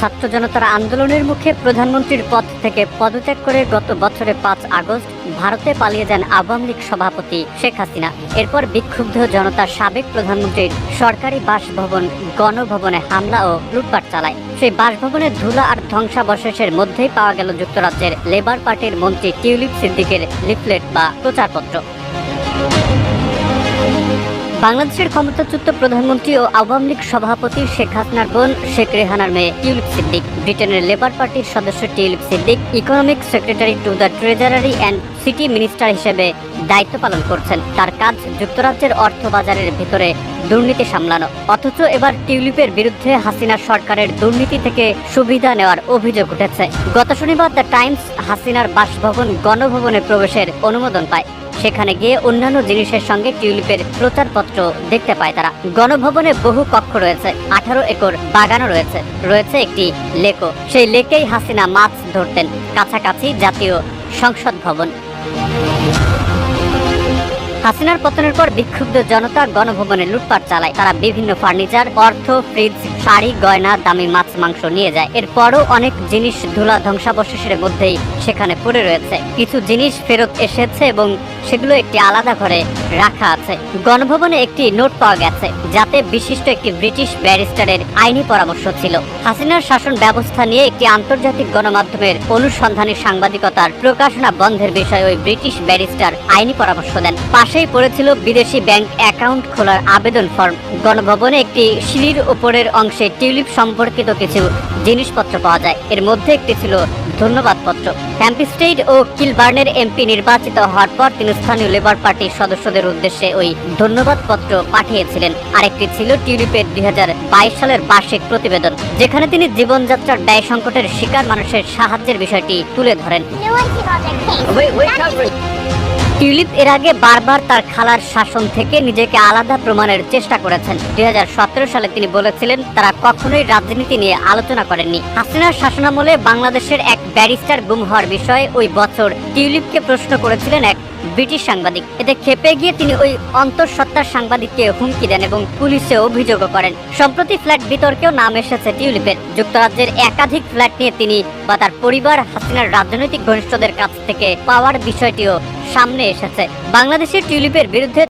ছাত্র জনতার আন্দোলনের মুখে প্রধানমন্ত্রীর পদ থেকে পদত্যাগ করে গত বছরের ৫ আগস্ট ভারতে পালিয়ে যান আওয়ামী লীগ সভাপতি শেখ হাসিনা। এরপর বিক্ষুব্ধ জনতা সাবেক প্রধানমন্ত্রীর সরকারি বাসভবন গণভবনে হামলা ও লুটপাট চালায়। সেই বাসভবনের ধুলা আর ধ্বংসাবশেষের মধ্যেই পাওয়া গেল যুক্তরাজ্যের লেবার পার্টির মন্ত্রী টিউলিপ সিদ্দিকের লিফলেট বা প্রচারপত্র। বাংলাদেশের ক্ষমতাচ্যুত প্রধানমন্ত্রী ও আওয়ামী লীগ সভাপতি শেখ হাসিনার বোন শেখ রেহানার মেয়ে টিউলিপ সিদ্দিক, ব্রিটেনের লেবার পার্টির সদস্য Tulip Siddiq economic secretary to the treasury and city minister হিসেবে দায়িত্ব পালন করছেন। তার কাজ যুক্তরাজ্যের অর্থবাজারের ভেতরে দুর্নীতি সামলানো। অথচ এবার টিউলিপের বিরুদ্ধে হাসিনা সরকারের দুর্নীতি থেকে সুবিধা নেওয়ার অভিযোগ উঠেছে। গত শনিবার দ্য টাইমস হাসিনার বাসভবন গণভবনে প্রবেশের অনুমোদন পায়। সেখানে গিয়ে অন্যান্য জিনিসের সঙ্গে টিউলিপের প্রচারপত্র দেখতে পায় তারা। গণভবনে বহু কক্ষ রয়েছে, 18 একর বাগানও রয়েছে একটি লেকও। সেই লেকেই হাসিনা মাছ ধরতেন। কাছাকাছি জাতীয় সংসদ ভবন। হাসিনার পতনের পর বিক্ষুব্ধ জনতা গণভবনে লুটপাট চালায়। তারা বিভিন্ন ফার্নিচার, অর্থ, ফ্রিজ, শাড়ি, গয়না, দামি মাছ মাংস নিয়ে যায়। এরপরও অনেক জিনিস ধুলা ধ্বংসাবশেষের মধ্যেই সেখানে পড়ে রয়েছে। কিছু জিনিস ফেরত এসেছে এবং সেগুলো একটি আলাদা ঘরে রাখা আছে। গণভবনে একটি নোট পাওয়া গেছে যাতে বিশিষ্ট একটি ব্রিটিশ ব্যারিস্টারের আইনি পরামর্শ ছিল। হাসিনার শাসন ব্যবস্থা নিয়ে একটি আন্তর্জাতিক গণমাধ্যমের অনুসন্ধানী সাংবাদিকতার প্রকাশনা বন্ধের বিষয়ে ওই ব্রিটিশ ব্যারিস্টার আইনি পরামর্শ দেন। পাশেই পড়েছিল বিদেশি ব্যাংক অ্যাকাউন্ট খোলার আবেদন ফর্ম। গণভবনে একটি সিঁড়ির উপরের অংশে টিউলিপ সম্পর্কিত কিছু জিনিসপত্র পাওয়া যায়। এর মধ্যে একটি ছিল ধন্যবাদপত্র। হ্যাম্পস্টেড ও কিলবার্নের এমপি নির্বাচিত হওয়ার পর তিনি স্থানীয় লেবার পার্টির সদস্যদের উদ্দেশ্যে ওই ধন্যবাদপত্র পাঠিয়েছিলেন। আরেকটি ছিল টিউলিপের 2022 সালের বার্ষিক প্রতিবেদন, যেখানে তিনি জীবনযাত্রার ব্যয় সংকটের শিকার মানুষের সাহায্যের বিষয়টি তুলে ধরেন। টিউলিপ এর আগে বারবার তার খালার শাসন থেকে নিজেকে আলাদা প্রমাণের চেষ্টা করেছেন। 2017 সালে তিনি বলেছিলেন তারা কখনোই রাজনীতি নিয়ে আলোচনা করেননি। হাসিনার শাসনামলে বাংলাদেশের এক ব্যারিস্টার গুম হওয়ার বিষয়ে ওই বছর টিউলিপকে প্রশ্ন করেছিলেন এক ব্রিটিশ সাংবাদিক। এতে ক্ষেপে গিয়ে তিনি ওই অন্তঃসত্ত্বার সাংবাদিককে হুমকি দেন এবং পুলিশে অভিযোগও করেন। সম্প্রতি ফ্ল্যাট বিতর্কেও নাম এসেছে টিউলিপের। যুক্তরাজ্যের একাধিক ফ্ল্যাট নিয়ে তিনি বা তার পরিবার হাসিনার রাজনৈতিক ঘনিষ্ঠদের কাছ থেকে পাওয়ার বিষয়টিও সামনে এসেছে। বাংলাদেশের টিউলিপের বিরুদ্ধে